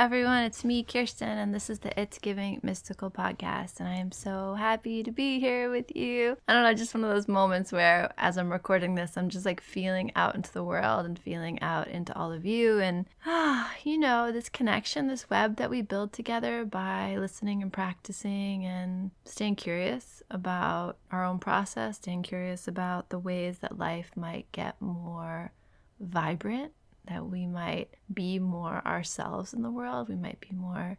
everyone, it's me, Kirsten, and this is the It's Giving Mystical podcast, and I am so happy to be here with you. I don't know, just one of those moments where as I'm recording this, I'm just like feeling out into the world and feeling out into all of you, and this connection, this web that we build together by listening and practicing and staying curious about our own process, staying curious about the ways that life might get more vibrant, that we might be more ourselves in the world. We might be more,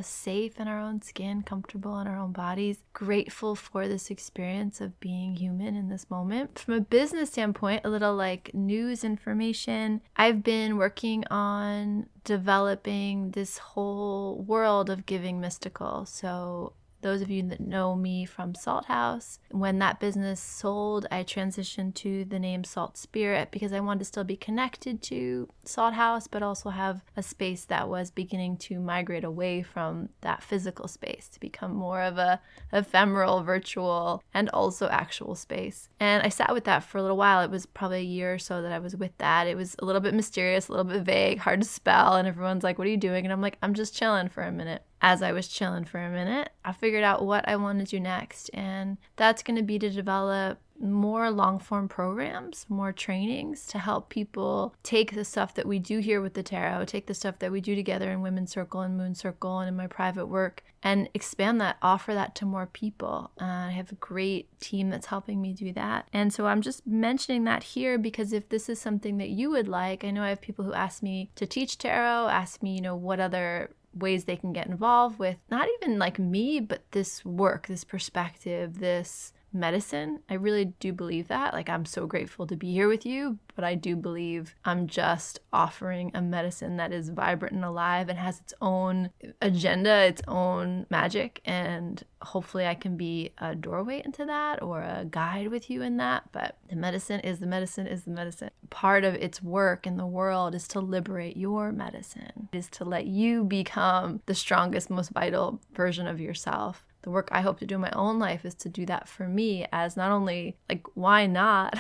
safe in our own skin, comfortable in our own bodies, grateful for this experience of being human in this moment. From a business standpoint, a little like news information, I've been working on developing this whole world of giving mystical. So those of you that know me from Salt House, when that business sold, I transitioned to the name Salt Spirit because I wanted to still be connected to Salt House, but also have a space that was beginning to migrate away from that physical space to become more of a ephemeral, virtual, and also actual space. And I sat with that for a little while. It was probably a year or so that I was with that. It was a little bit mysterious, a little bit vague, hard to spell, and everyone's like, "What are you doing?" And I'm like, "I'm just chilling for a minute." As I was chilling for a minute, I figured out what I want to do next. And that's going to be to develop more long-form programs, more trainings to help people take the stuff that we do here with the tarot, take the stuff that we do together in Women's Circle and Moon Circle and in my private work, and expand that, offer that to more people. I have a great team that's helping me do that. And so I'm just mentioning that here because if this is something that you would like, I know I have people who ask me to teach tarot, ask me, what other ways they can get involved with, not even like me, but this work, this perspective, this medicine. I really do believe that. Like, I'm so grateful to be here with you, but I do believe I'm just offering a medicine that is vibrant and alive and has its own agenda, its own magic, and hopefully I can be a doorway into that or a guide with you in that. But the medicine is the medicine is the medicine. Part of its work in the world is to liberate your medicine, is to let you become the strongest, most vital version of yourself. The work I hope to do in my own life is to do that for me as not only like, why not?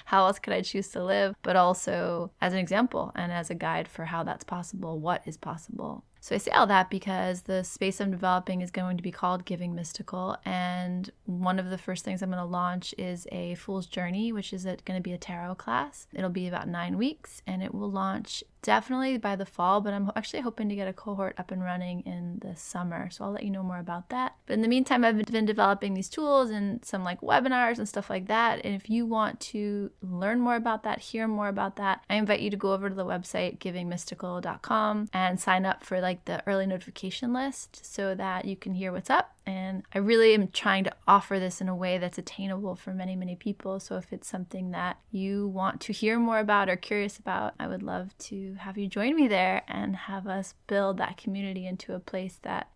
How else could I choose to live? But also as an example and as a guide for how that's possible, what is possible. So I say all that because the space I'm developing is going to be called Giving Mystical. And one of the first things I'm going to launch is a Fool's Journey, which is going to be a tarot class. It'll be about 9 weeks and it will launch definitely by the fall, but I'm actually hoping to get a cohort up and running in the summer. So I'll let you know more about that. But in the meantime, I've been developing these tools and some like webinars and stuff like that. And if you want to learn more about that, hear more about that, I invite you to go over to the website givingmystical.com and sign up for like the early notification list so that you can hear what's up. And I really am trying to offer this in a way that's attainable for many, many people. So if it's something that you want to hear more about or curious about, I would love to have you join me there and have us build that community into a place that,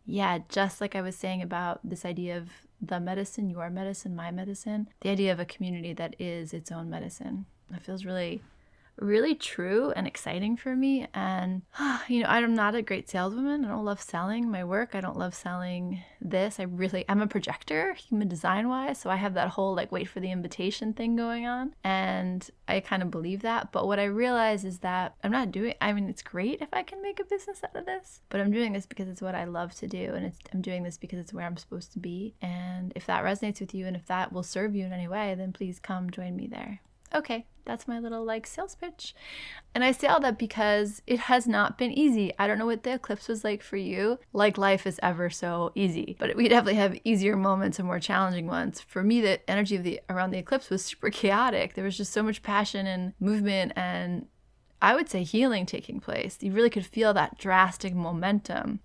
just like I was saying about this idea of the medicine, your medicine, my medicine, the idea of a community that is its own medicine. It feels really true and exciting for me. And, I'm not a great saleswoman. I don't love selling my work. I don't love selling this. I'm a projector, human design wise. So I have that whole like wait for the invitation thing going on. And I kind of believe that. But what I realize is that it's great if I can make a business out of this, but I'm doing this because it's what I love to do. And I'm doing this because it's where I'm supposed to be. And if that resonates with you and if that will serve you in any way, then please come join me there. Okay, that's my little sales pitch. And I say all that because it has not been easy. I don't know what the eclipse was like for you. Like life is ever so easy, but we definitely have easier moments and more challenging ones. For me, the energy around the eclipse was super chaotic. There was just so much passion and movement and I would say healing taking place. You really could feel that drastic momentum.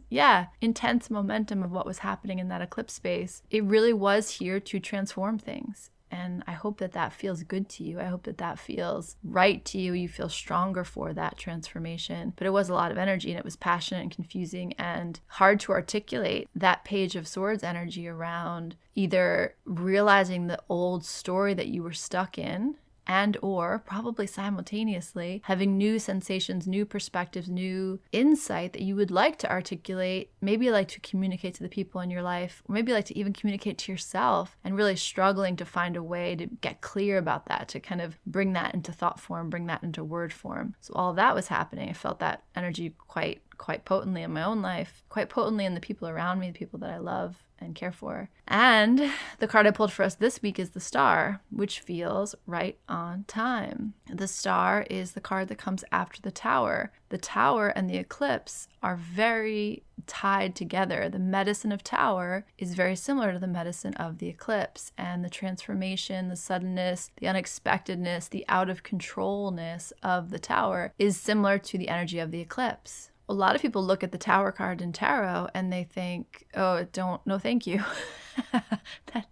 Yeah, intense momentum of what was happening in that eclipse space. It really was here to transform things. And I hope that feels good to you. I hope that feels right to you. You feel stronger for that transformation. But it was a lot of energy and it was passionate and confusing and hard to articulate. That Page of Swords energy around either realizing the old story that you were stuck in and or probably simultaneously having new sensations, new perspectives, new insight that you would like to articulate, maybe like to communicate to the people in your life, or maybe like to even communicate to yourself, and really struggling to find a way to get clear about that, to kind of bring that into thought form, bring that into word form. So all of that was happening. I felt that energy quite potently in my own life, quite potently in the people around me, the people that I love and care for. And the card I pulled for us this week is the Star, which feels right on time. The Star is the card that comes after the Tower. The Tower and the eclipse are very tied together. The medicine of Tower is very similar to the medicine of the eclipse, and the transformation, the suddenness, the unexpectedness, the out of controlness of the Tower is similar to the energy of the eclipse. A lot of people look at the Tower card in tarot and they think, oh, no, thank you.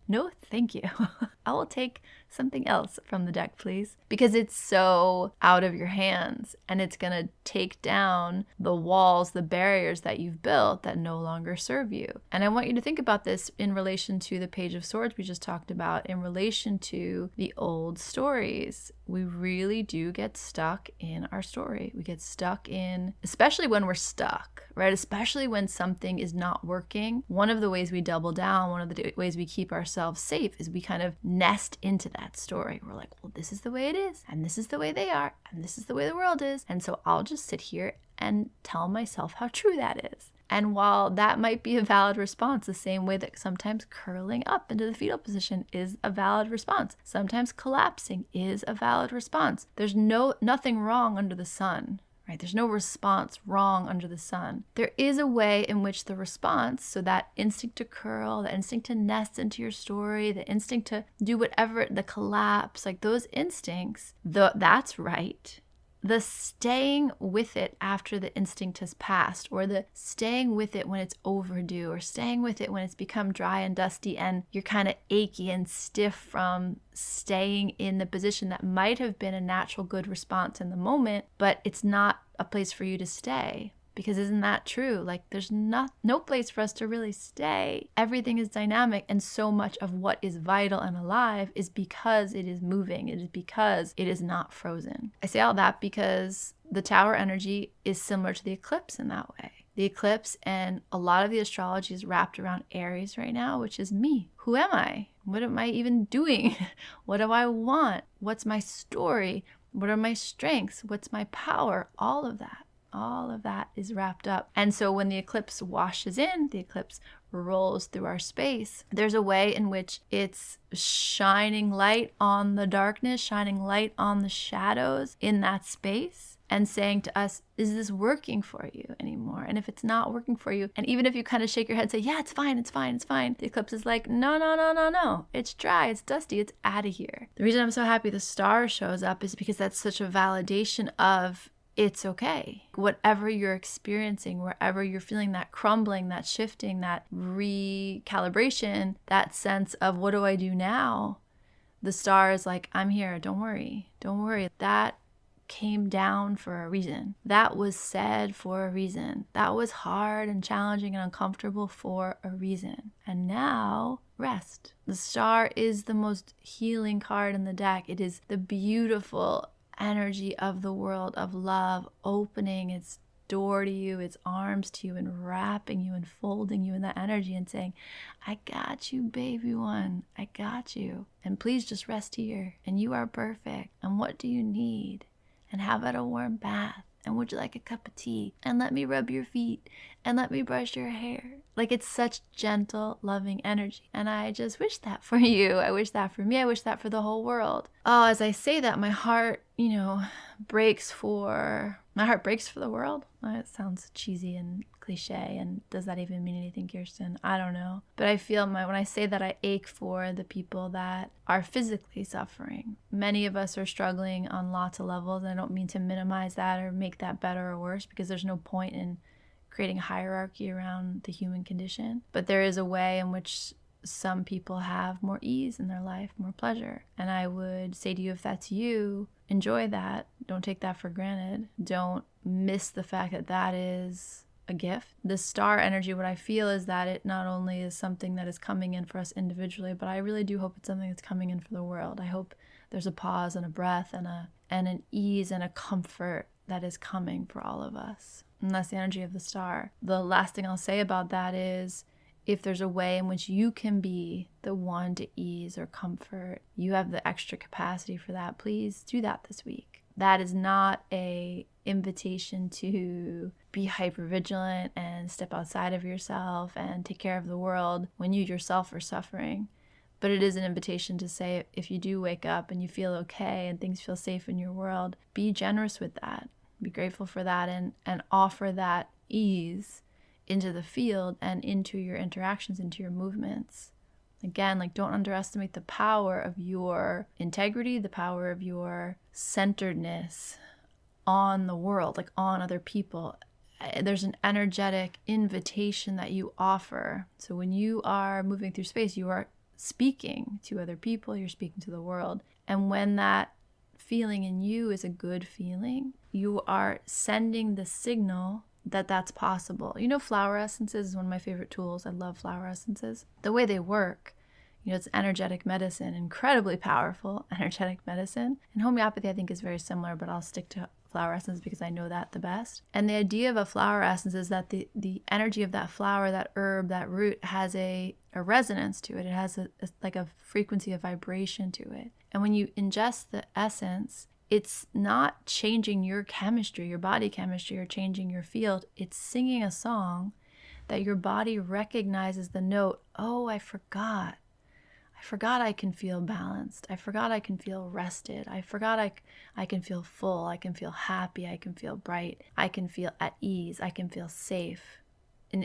No, thank you. I will take something else from the deck, please. Because it's so out of your hands, and it's going to take down the walls, the barriers that you've built that no longer serve you. And I want you to think about this in relation to the Page of Swords we just talked about, in relation to the old stories. We really do get stuck in our story. We get stuck in, especially when we're stuck, right? Especially when something is not working. One of the ways we double down, one of the ways we keep ourselves safe is we kind of nest into that story. We're like, well, this is the way it is, and this is the way they are, and this is the way the world is. And so I'll just sit here and tell myself how true that is. And while that might be a valid response, the same way that sometimes curling up into the fetal position is a valid response, sometimes collapsing is a valid response. There's nothing wrong under the sun, right? There's no response wrong under the sun. There is a way in which the response, so that instinct to curl, the instinct to nest into your story, the instinct to do whatever, the collapse, like those instincts, that's right. The staying with it after the instinct has passed, or the staying with it when it's overdue, or staying with it when it's become dry and dusty and you're kind of achy and stiff from staying in the position that might have been a natural good response in the moment, but it's not a place for you to stay. Because isn't that true? Like there's no place for us to really stay. Everything is dynamic, and so much of what is vital and alive is because it is moving. It is because it is not frozen. I say all that because the Tower energy is similar to the eclipse in that way. The eclipse and a lot of the astrology is wrapped around Aries right now, which is me. Who am I? What am I even doing? What do I want? What's my story? What are my strengths? What's my power? All of that. All of that is wrapped up. And so when the eclipse washes in, the eclipse rolls through our space, there's a way in which it's shining light on the darkness, shining light on the shadows in that space, and saying to us, is this working for you anymore? And if it's not working for you, and even if you kind of shake your head and say, yeah, it's fine, the eclipse is like, no. It's dry, it's dusty, it's out of here. The reason I'm so happy the Star shows up is because that's such a validation of it's okay. Whatever you're experiencing, wherever you're feeling that crumbling, that shifting, that recalibration, that sense of what do I do now? The Star is like, I'm here. Don't worry. That came down for a reason. That was said for a reason. That was hard and challenging and uncomfortable for a reason. And now, rest. The Star is the most healing card in the deck. It is the beautiful energy of the world of love opening its door to you, its arms to you, and wrapping you and folding you in that energy and saying, I got you, baby one. I got you. And please just rest here. And you are perfect. And what do you need? And how about a warm bath? And would you like a cup of tea? And let me rub your feet. And let me brush your hair. Like, it's such gentle, loving energy. And I just wish that for you. I wish that for me. I wish that for the whole world. Oh, as I say that, my heart, breaks for the world. It sounds cheesy and cliche. And does that even mean anything, Kirsten? I don't know. But I feel when I say that, I ache for the people that are physically suffering. Many of us are struggling on lots of levels. And I don't mean to minimize that or make that better or worse, because there's no point in creating a hierarchy around the human condition. But there is a way in which some people have more ease in their life, more pleasure. And I would say to you, if that's you, enjoy that. Don't take that for granted. Don't miss the fact that that is a gift. The Star energy, what I feel is that it not only is something that is coming in for us individually, but I really do hope it's something that's coming in for the world. I hope there's a pause and a breath and an ease and a comfort that is coming for all of us. And that's the energy of the star. The last thing I'll say about that is, if there's a way in which you can be the one to ease or comfort, you have the extra capacity for that, please do that this week. That is not a invitation to be hypervigilant and step outside of yourself and take care of the world when you yourself are suffering. But it is an invitation to say, if you do wake up and you feel okay and things feel safe in your world, be generous with that. Be grateful for that and offer that ease into the field and into your interactions, into your movements. Again, like, don't underestimate the power of your integrity, the power of your centeredness on the world, like on other people. There's an energetic invitation that you offer. So when you are moving through space, you are speaking to other people, you're speaking to the world. And when that feeling in you is a good feeling, you are sending the signal that that's possible. Flower essences is one of my favorite tools. I love flower essences. The way they work, it's energetic medicine, incredibly powerful energetic medicine. And homeopathy, I think, is very similar, but I'll stick to flower essence because I know that the best. And the idea of a flower essence is that the energy of that flower, that herb, that root has a resonance to it. It has a frequency, a vibration to it. And when you ingest the essence, it's not changing your chemistry, your body chemistry, or changing your field. It's singing a song that your body recognizes the note. Oh, I forgot I can feel balanced. I forgot I can feel rested. I forgot I can feel full. I can feel happy. I can feel bright. I can feel at ease. I can feel safe.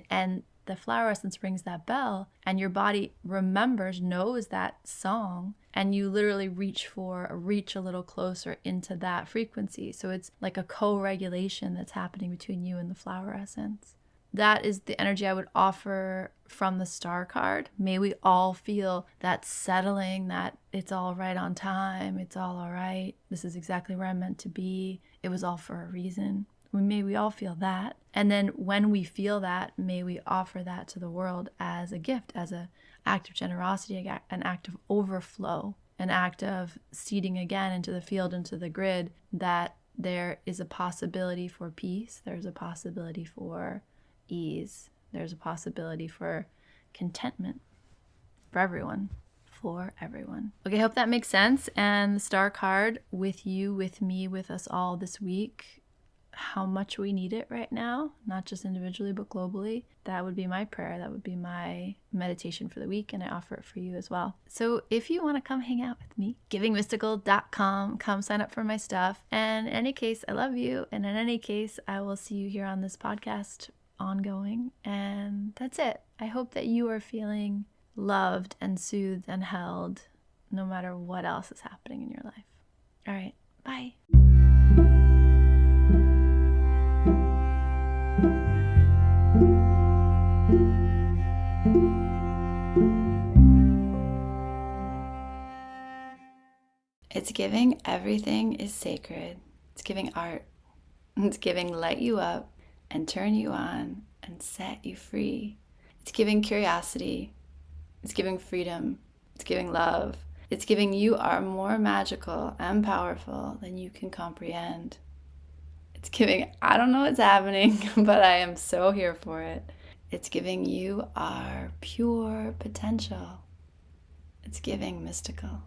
And the flower essence rings that bell, and your body knows that song, and you literally reach a little closer into that frequency. So it's like a co-regulation that's happening between you and the flower essence. That is the energy I would offer from the star card. May we all feel that settling, that it's all right on time, it's all right, this is exactly where I'm meant to be, it was all for a reason. May we all feel that. And then when we feel that, may we offer that to the world as a gift, as an act of generosity, an act of overflow, an act of seeding again into the field, into the grid, that there is a possibility for peace, there's a possibility for ease, there's a possibility for contentment for everyone. Okay, hope that makes sense. And the star card, with you, with me, with us all this week, how much we need it right now, not just individually but globally. That would be my prayer. That would be my meditation for the week, and I offer it for you as well. So if you want to come hang out with me, givingmystical.com, come sign up for my stuff. And in any case, I love you. And in any case, I will see you here on this podcast ongoing. And that's it. I hope that you are feeling loved and soothed and held no matter what else is happening in your life. All right. Bye. It's giving everything is sacred. It's giving art. It's giving light you up and turn you on and set you free. It's giving curiosity. It's giving freedom. It's giving love. It's giving you are more magical and powerful than you can comprehend. It's giving, I don't know what's happening, but I am so here for it. It's giving you are pure potential. It's giving mystical.